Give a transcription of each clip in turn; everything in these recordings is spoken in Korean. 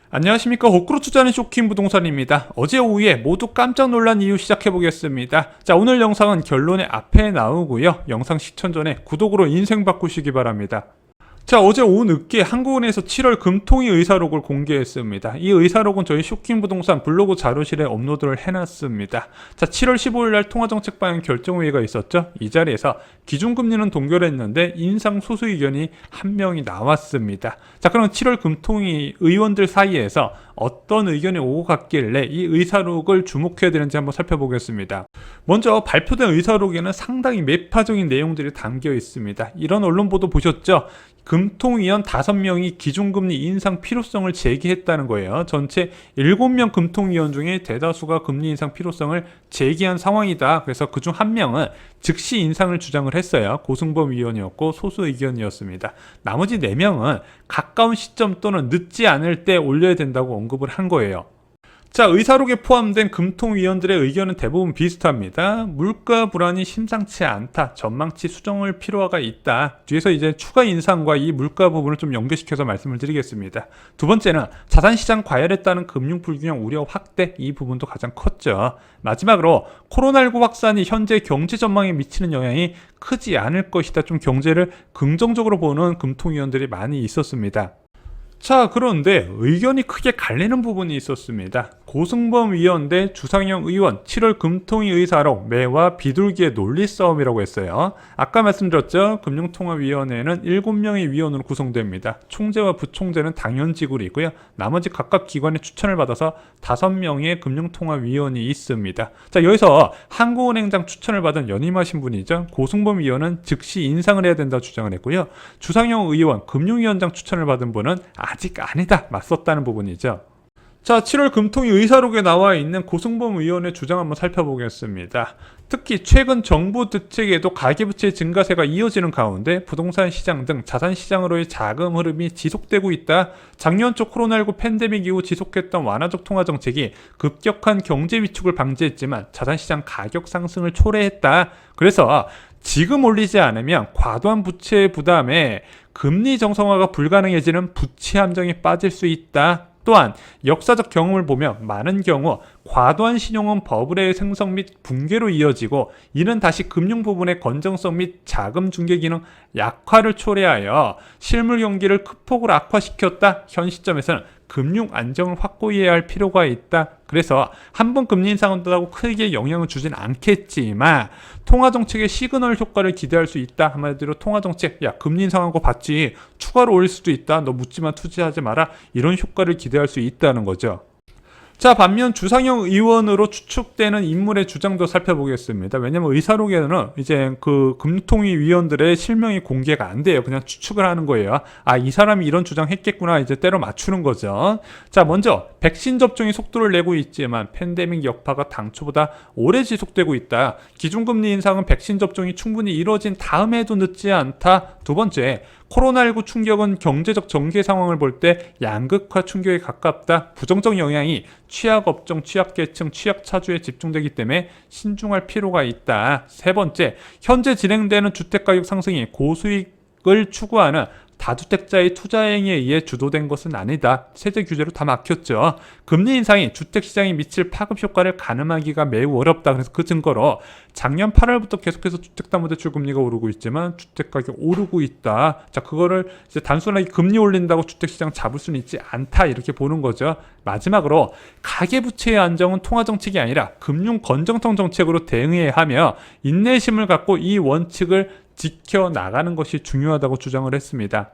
안녕하십니까. 거꾸로 투자하는 쇼킹 부동산입니다. 어제 오후에 모두 깜짝 놀란 이유 시작해보겠습니다. 자, 오늘 영상은 결론의 앞에 나오고요. 영상 시청 전에 구독으로 인생 바꾸시기 바랍니다. 자, 어제 오후 늦게 한국은행에서 7월 금통위 의사록을 공개했습니다. 이 의사록은 저희 쇼킹 부동산 블로그 자료실에 업로드를 해놨습니다. 자, 7월 15일 날 통화정책 방향 결정회의가 있었죠. 이 자리에서 기준금리는 동결했는데 인상 소수 의견이 한 명이 나왔습니다. 자, 그럼 7월 금통위 의원들 사이에서 어떤 의견이 오고 갔길래 이 의사록을 주목해야 되는지 한번 살펴보겠습니다. 먼저 발표된 의사록에는 상당히 매파적인 내용들이 담겨 있습니다. 이런 언론 보도 보셨죠? 금통위원 5명이 기준금리 인상 필요성을 제기했다는 거예요. 전체 7명 금통위원 중에 대다수가 금리 인상 필요성을 제기한 상황이다. 그래서 그중 한 명은 즉시 인상을 주장을 했어요. 고승범 위원이었고 소수 의견이었습니다. 나머지 4명은 가까운 시점 또는 늦지 않을 때 올려야 된다고 언급을 한 거예요. 자, 의사록에 포함된 금통위원들의 의견은 대부분 비슷합니다. 물가 불안이 심상치 않다. 전망치 수정을 필요가 있다. 뒤에서 이제 추가 인상과 이 물가 부분을 좀 연결시켜서 말씀을 드리겠습니다. 두 번째는 자산시장 과열에 따른 금융 불균형 우려 확대, 이 부분도 가장 컸죠. 마지막으로 코로나19 확산이 현재 경제 전망에 미치는 영향이 크지 않을 것이다. 좀 경제를 긍정적으로 보는 금통위원들이 많이 있었습니다. 자, 그런데 의견이 크게 갈리는 부분이 있었습니다. 고승범 위원 대 주상영 의원 7월 금통위 의사록 매와 비둘기의 논리 싸움이라고 했어요. 아까 말씀드렸죠. 금융통화위원회는 7명의 위원으로 구성됩니다. 총재와 부총재는 당연직으로이고요. 나머지 각각 기관의 추천을 받아서 5명의 금융통화위원이 있습니다. 자, 여기서 한국은행장 추천을 받은 연임하신 분이죠. 고승범 위원은 즉시 인상을 해야 된다 주장을 했고요. 주상영 의원 금융위원장 추천을 받은 분은 아직 아니다 맞섰다는 부분이죠. 자, 7월 금통위 의사록에 나와 있는 고승범 의원의 주장 한번 살펴보겠습니다. 특히 최근 정부 대책에도 가계부채 증가세가 이어지는 가운데 부동산 시장 등 자산 시장으로의 자금 흐름이 지속되고 있다. 작년 초 코로나19 팬데믹 이후 지속했던 완화적 통화 정책이 급격한 경제 위축을 방지했지만 자산 시장 가격 상승을 초래했다. 그래서 지금 올리지 않으면 과도한 부채 부담에 금리 정상화가 불가능해지는 부채 함정에 빠질 수 있다. 또한 역사적 경험을 보면 많은 경우 과도한 신용은 버블의 생성 및 붕괴로 이어지고 이는 다시 금융 부분의 건전성 및 자금 중개 기능 약화를 초래하여 실물 경기를 큰 폭으로 악화시켰다. 현 시점에서는 금융 안정을 확보해야 할 필요가 있다. 그래서 한번 금리 인상은 다고 크게 영향을 주진 않겠지만 통화정책의 시그널 효과를 기대할 수 있다. 한마디로 통화정책, 야, 금리 인상한 거 봤지? 추가로 올릴 수도 있다. 너 묻지마, 투자하지 마라. 이런 효과를 기대할 수 있다는 거죠. 자, 반면 주상영 의원으로 추측되는 인물의 주장도 살펴보겠습니다. 왜냐면 의사록에는 이제 그 금통위 위원들의 실명이 공개가 안 돼요. 그냥 추측을 하는 거예요. 아, 이 사람이 이런 주장 했겠구나. 이제 때려 맞추는 거죠. 자, 먼저 백신 접종이 속도를 내고 있지만 팬데믹 여파가 당초보다 오래 지속되고 있다. 기준금리 인상은 백신 접종이 충분히 이루어진 다음에도 늦지 않다. 두 번째, 코로나19 충격은 경제적 전개 상황을 볼 때 양극화 충격에 가깝다. 부정적 영향이 취약업종, 취약계층, 취약차주에 집중되기 때문에 신중할 필요가 있다. 세 번째, 현재 진행되는 주택가격 상승이 고수익을 추구하는 다주택자의 투자 행위에 의해 주도된 것은 아니다. 세제 규제로 다 막혔죠. 금리 인상이 주택시장에 미칠 파급 효과를 가늠하기가 매우 어렵다. 그래서 그 증거로 작년 8월부터 계속해서 주택담보대출 금리가 오르고 있지만 주택가격 오르고 있다. 자, 그거를 이제 단순하게 금리 올린다고 주택시장 잡을 수는 있지 않다. 이렇게 보는 거죠. 마지막으로 가계부채의 안정은 통화정책이 아니라 금융 건정성 정책으로 대응해야 하며 인내심을 갖고 이 원칙을 지켜나가는 것이 중요하다고 주장을 했습니다.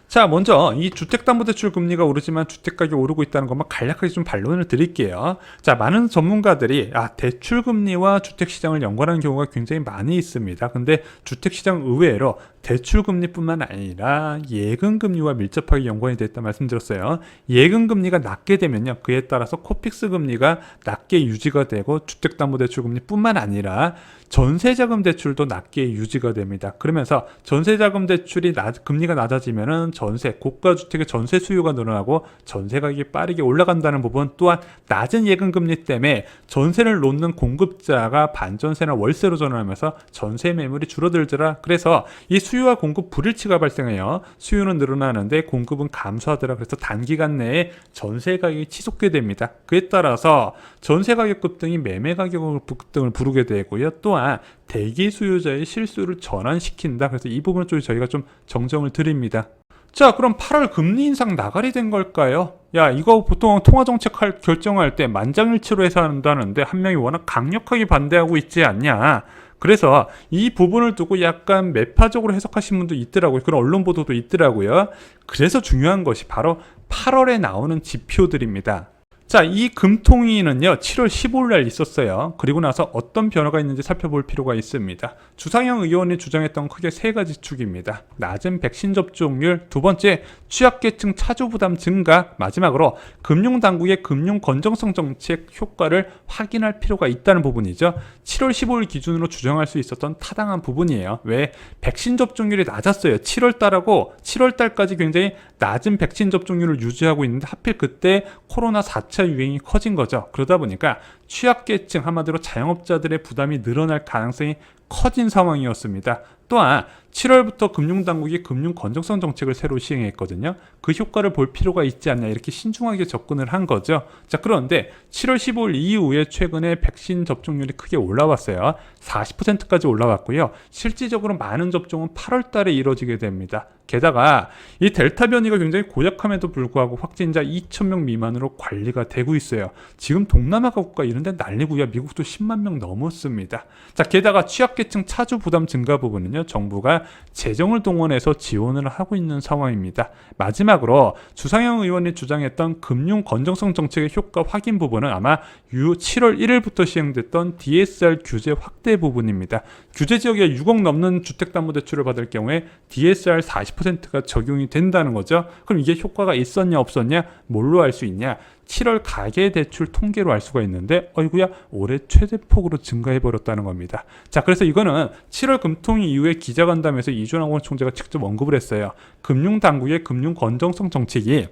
자, 먼저 이 주택담보대출 금리가 오르지만 주택가격이 오르고 있다는 것만 간략하게 좀 반론을 드릴게요. 자, 많은 전문가들이 대출금리와 주택시장을 연관하는 경우가 굉장히 많이 있습니다. 근데 주택시장 의외로 대출금리뿐만 아니라 예금금리와 밀접하게 연관이 됐다 말씀드렸어요. 예금금리가 낮게 되면요, 그에 따라서 코픽스 금리가 낮게 유지가 되고 주택담보대출 금리뿐만 아니라 전세자금 대출도 낮게 유지가 됩니다. 그러면서 전세자금 대출이 금리가 낮아지면은 전세, 고가 주택의 전세 수요가 늘어나고 전세 가격이 빠르게 올라간다는 부분, 또한 낮은 예금 금리 때문에 전세를 놓는 공급자가 반전세나 월세로 전환하면서 전세 매물이 줄어들더라. 그래서 이 수요와 공급 불일치가 발생해요. 수요는 늘어나는데 공급은 감소하더라. 그래서 단기간 내에 전세 가격이 치솟게 됩니다. 그에 따라서 전세 가격 급등이 매매 가격 급등을 부르게 되고요. 또한 대기 수요자의 실수를 전환시킨다. 그래서 이 부분은 좀 저희가 좀 정정을 드립니다. 자, 그럼 8월 금리 인상 나가리 된 걸까요? 야, 이거 보통 통화정책 결정할 때 만장일치로 해서 한다는데 한 명이 워낙 강력하게 반대하고 있지 않냐. 그래서 이 부분을 두고 약간 매파적으로 해석하신 분도 있더라고요. 그런 언론 보도도 있더라고요. 그래서 중요한 것이 바로 8월에 나오는 지표들입니다. 자, 이 금통위는요 7월 15일 날 있었어요. 그리고 나서 어떤 변화가 있는지 살펴볼 필요가 있습니다. 주상영 의원이 주장했던 크게 세 가지 축입니다. 낮은 백신 접종률, 두 번째 취약계층 차주 부담 증가, 마지막으로 금융당국의 금융 건정성 정책 효과를 확인할 필요가 있다는 부분이죠. 7월 15일 기준으로 주장할 수 있었던 타당한 부분이에요. 왜? 백신 접종률이 낮았어요. 7월 달하고 7월 달까지 굉장히 낮은 백신 접종률을 유지하고 있는데 하필 그때 코로나 4차 유행이 커진 거죠. 그러다 보니까 취약계층, 한마디로 자영업자들의 부담이 늘어날 가능성이 커진 상황이었습니다. 또한 7월부터 금융당국이 금융 건전성 정책을 새로 시행했거든요. 그 효과를 볼 필요가 있지 않냐, 이렇게 신중하게 접근을 한 거죠. 자, 그런데 7월 15일 이후에 최근에 백신 접종률이 크게 올라왔어요. 40%까지 올라왔고요. 실질적으로 많은 접종은 8월 달에 이루어지게 됩니다. 게다가 이 델타 변이가 굉장히 고약함에도 불구하고 확진자 2,000명 미만으로 관리가 되고 있어요. 지금 동남아 국가 이런 데 난리고요. 미국도 10만 명 넘었습니다. 자, 게다가 취약계층 차주 부담 증가 부분은요, 정부가 재정을 동원해서 지원을 하고 있는 상황입니다. 마지막으로 주상영 의원이 주장했던 금융 건정성 정책의 효과 확인 부분은 아마 7월 1일부터 시행됐던 DSR 규제 확대 부분입니다. 규제 지역에 6억 넘는 주택담보대출을 받을 경우에 DSR 40%가 적용이 된다는 거죠. 그럼 이게 효과가 있었냐 없었냐, 뭘로 알 수 있냐? 7월 가계대출 통계로 알 수가 있는데 어이구야, 올해 최대폭으로 증가해버렸다는 겁니다. 자, 그래서 이거는 7월 금통위 이후에 기자간담회에서 이준환 총재가 직접 언급을 했어요. 금융당국의 금융 건정성 정책이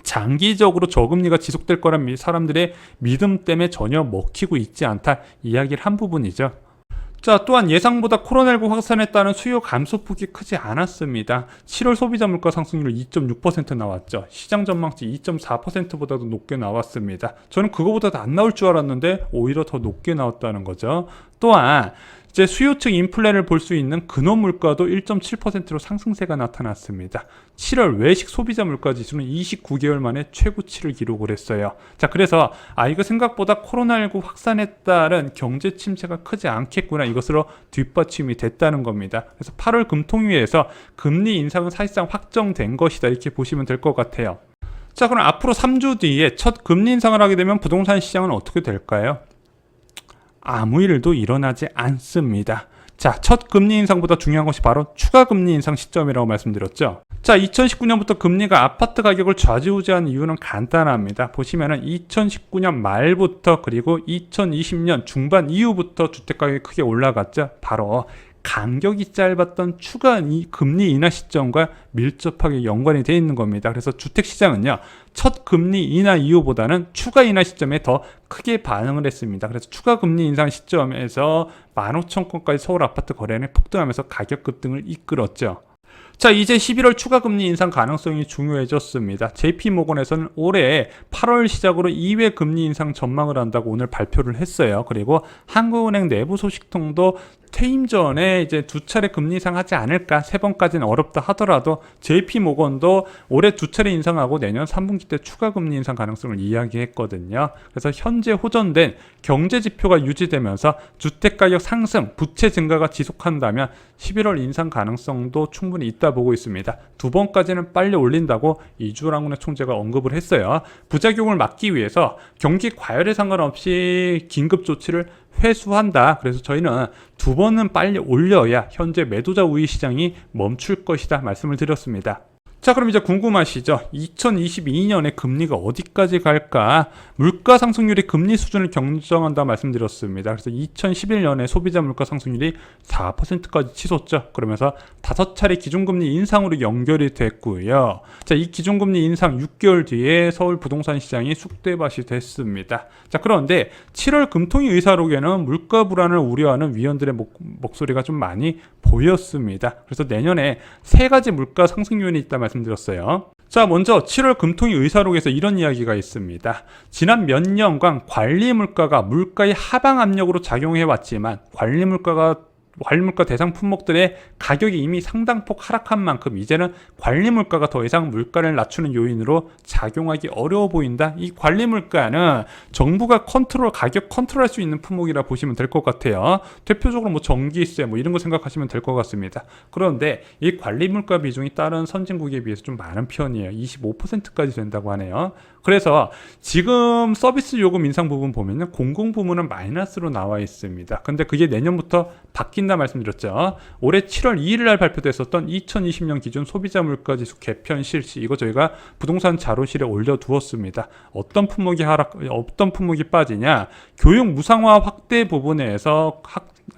장기적으로 저금리가 지속될 거란 사람들의 믿음 때문에 전혀 먹히고 있지 않다, 이야기를 한 부분이죠. 자, 또한 예상보다 코로나19 확산에 따른 수요 감소폭이 크지 않았습니다. 7월 소비자 물가 상승률 2.6% 나왔죠. 시장 전망치 2.4%보다도 높게 나왔습니다. 저는 그거보다 안 나올 줄 알았는데 오히려 더 높게 나왔다는 거죠. 또한 이제 수요층 인플레를 볼 수 있는 근원 물가도 1.7%로 상승세가 나타났습니다. 7월 외식 소비자 물가 지수는 29개월 만에 최고치를 기록을 했어요. 자, 그래서 이거 생각보다 코로나19 확산에 따른 경제 침체가 크지 않겠구나, 이것으로 뒷받침이 됐다는 겁니다. 그래서 8월 금통위에서 금리 인상은 사실상 확정된 것이다, 이렇게 보시면 될 것 같아요. 자, 그럼 앞으로 3주 뒤에 첫 금리 인상을 하게 되면 부동산 시장은 어떻게 될까요? 아무 일도 일어나지 않습니다. 자, 첫 금리 인상보다 중요한 것이 바로 추가 금리 인상 시점이라고 말씀드렸죠. 자, 2019년부터 금리가 아파트 가격을 좌지우지한 이유는 간단합니다. 보시면은 2019년 말부터 그리고 2020년 중반 이후부터 주택가격이 크게 올라갔죠. 바로 간격이 짧았던 추가 금리 인하 시점과 밀접하게 연관이 되어 있는 겁니다. 그래서 주택시장은요, 첫 금리 인하 이후보다는 추가 인하 시점에 더 크게 반응을 했습니다. 그래서 추가 금리 인상 시점에서 15,000건까지 서울 아파트 거래량이 폭등하면서 가격 급등을 이끌었죠. 자, 이제 11월 추가 금리 인상 가능성이 중요해졌습니다. JP모건에서는 올해 8월 시작으로 2회 금리 인상 전망을 한다고 오늘 발표를 했어요. 그리고 한국은행 내부 소식통도 퇴임 전에 이제 2차례 금리 인상하지 않을까, 3번까지는 어렵다 하더라도 JP모건도 올해 2차례 인상하고 내년 3분기 때 추가 금리 인상 가능성을 이야기했거든요. 그래서 현재 호전된 경제 지표가 유지되면서 주택가격 상승, 부채 증가가 지속한다면 11월 인상 가능성도 충분히 있다 보고 있습니다. 2번까지는 빨리 올린다고 이주환 총재가 언급을 했어요. 부작용을 막기 위해서 경기 과열에 상관없이 긴급 조치를 회수한다. 그래서 저희는 2번은 빨리 올려야 현재 매도자 우위 시장이 멈출 것이다, 말씀을 드렸습니다. 자, 그럼 이제 궁금하시죠? 2022년에 금리가 어디까지 갈까? 물가 상승률이 금리 수준을 경정한다 말씀드렸습니다. 그래서 2011년에 소비자 물가 상승률이 4%까지 치솟죠. 그러면서 5차례 기준금리 인상으로 연결이 됐고요. 자, 이 기준금리 인상 6개월 뒤에 서울 부동산 시장이 쑥대밭이 됐습니다. 자, 그런데 7월 금통위 의사록에는 물가 불안을 우려하는 위원들의 목소리가 좀 많이 보였습니다. 그래서 내년에 3가지 물가 상승 요인이 있다 말씀드렸어요. 자, 먼저 7월 금통위 의사록에서 이런 이야기가 있습니다. 지난 몇 년간 관리 물가가 물가의 하방 압력으로 작용해 왔지만 관리 물가 대상 품목들의 가격이 이미 상당폭 하락한 만큼 이제는 관리 물가가 더 이상 물가를 낮추는 요인으로 작용하기 어려워 보인다. 이 관리 물가는 정부가 가격 컨트롤할 수 있는 품목이라 보시면 될 것 같아요. 대표적으로 뭐 전기세 이런 거 생각하시면 될 것 같습니다. 그런데 이 관리 물가 비중이 다른 선진국에 비해서 좀 많은 편이에요. 25%까지 된다고 하네요. 그래서 지금 서비스 요금 인상 부분 보면은 공공 부문은 마이너스로 나와 있습니다. 근데 그게 내년부터 바뀐다 말씀드렸죠. 올해 7월 2일 날 발표됐었던 2020년 기준 소비자 물가지수 개편 실시, 이거 저희가 부동산 자료실에 올려두었습니다. 어떤 품목이 빠지냐? 교육 무상화 확대 부분에서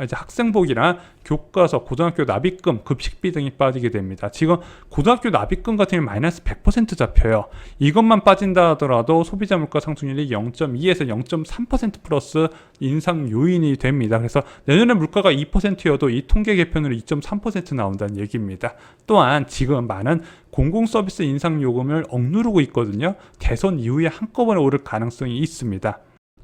학생복이나 교과서, 고등학교 납입금, 급식비 등이 빠지게 됩니다. 지금 고등학교 납입금 같은 경우 마이너스 100% 잡혀요. 이것만 빠진다 하더라도 소비자 물가 상승률이 0.2에서 0.3% 플러스 인상 요인이 됩니다. 그래서 내년에 물가가 2%여도 이 통계 개편으로 2.3% 나온다는 얘기입니다. 또한 지금 많은 공공 서비스 인상 요금을 억누르고 있거든요. 대선 이후에 한꺼번에 오를 가능성이 있습니다.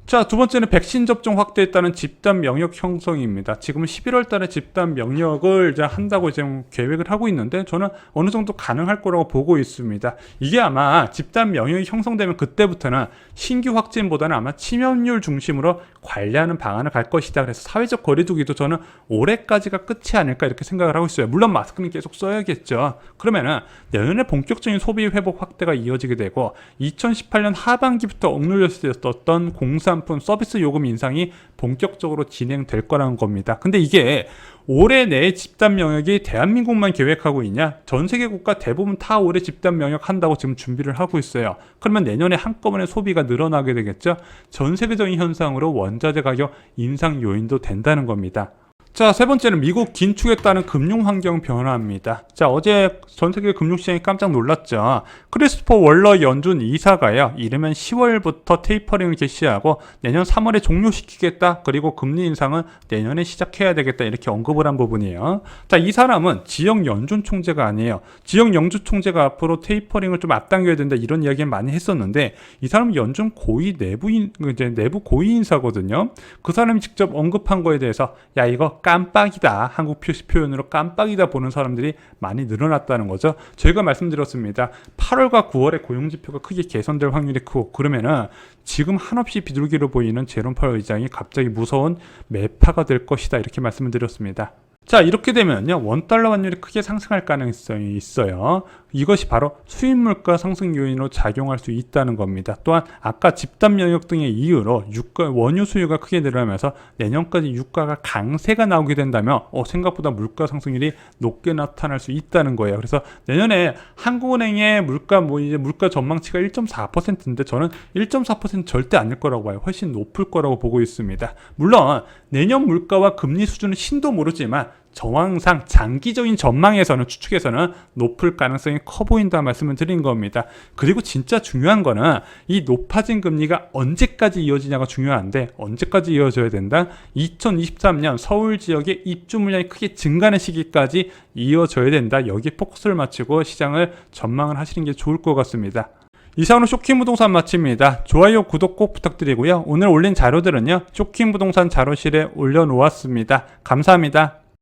자, 두 번째는 백신 접종 확대에 따른 집단 면역 형성입니다. 지금 11월 달에 집단 면역을 이제 한다고 지금 계획을 하고 있는데 저는 어느 정도 가능할 거라고 보고 있습니다. 이게 아마 집단 면역이 형성되면 그때부터는 신규 확진보다는 아마 치명률 중심으로 관리하는 방안을 갈 것이다. 그래서 사회적 거리두기도 저는 올해까지가 끝이 아닐까 이렇게 생각을 하고 있어요. 물론 마스크는 계속 써야겠죠. 그러면은 내년에 본격적인 소비 회복 확대가 이어지게 되고 2018년 하반기부터 억눌렸었던 공산품 서비스 요금 인상이 본격적으로 진행될 거라는 겁니다. 근데 이게 올해 내에 집단 면역이 대한민국만 계획하고 있냐? 전 세계 국가 대부분 다 올해 집단 면역 한다고 지금 준비를 하고 있어요. 그러면 내년에 한꺼번에 소비가 늘어나게 되겠죠? 전 세계적인 현상으로 원자재 가격 인상 요인도 된다는 겁니다. 자, 세 번째는 미국 긴축에 따른 금융 환경 변화입니다. 자, 어제 전 세계 금융시장이 깜짝 놀랐죠. 크리스토퍼 월러 연준 이사가요, 이르면 10월부터 테이퍼링을 개시하고 내년 3월에 종료시키겠다. 그리고 금리 인상은 내년에 시작해야 되겠다. 이렇게 언급을 한 부분이에요. 자, 이 사람은 지역 연준 총재가 아니에요. 지역 연준 총재가 앞으로 테이퍼링을 좀 앞당겨야 된다. 이런 이야기를 많이 했었는데 이 사람은 연준 고위 내부 고위 인사거든요. 그 사람이 직접 언급한 거에 대해서 야, 이거 깜빡이다. 한국 표현으로 깜빡이다 보는 사람들이 많이 늘어났다는 거죠. 저희가 말씀드렸습니다. 8월과 9월에 고용지표가 크게 개선될 확률이 크고 그러면은 지금 한없이 비둘기로 보이는 제롬 파월 의장이 갑자기 무서운 매파가 될 것이다. 이렇게 말씀을 드렸습니다. 자, 이렇게 되면요, 원달러 환율이 크게 상승할 가능성이 있어요. 이것이 바로 수입 물가 상승 요인으로 작용할 수 있다는 겁니다. 또한 아까 집단 면역 등의 이유로 원유 수요가 크게 늘어나면서 내년까지 유가가 강세가 나오게 된다면 생각보다 물가 상승률이 높게 나타날 수 있다는 거예요. 그래서 내년에 한국은행의 물가 전망치가 1.4%인데 저는 1.4% 절대 아닐 거라고 봐요. 훨씬 높을 거라고 보고 있습니다. 물론 내년 물가와 금리 수준은 신도 모르지만 정황상 장기적인 전망에서는 추측에서는 높을 가능성이 커 보인다 말씀을 드린 겁니다. 그리고 진짜 중요한 거는 이 높아진 금리가 언제까지 이어지냐가 중요한데 언제까지 이어져야 된다? 2023년 서울 지역의 입주 물량이 크게 증가하는 시기까지 이어져야 된다. 여기에 포커스를 맞추고 시장을 전망을 하시는 게 좋을 것 같습니다. 이상으로 쇼킹부동산 마칩니다. 좋아요, 구독 꼭 부탁드리고요. 오늘 올린 자료들은요, 쇼킹부동산 자료실에 올려놓았습니다. 감사합니다.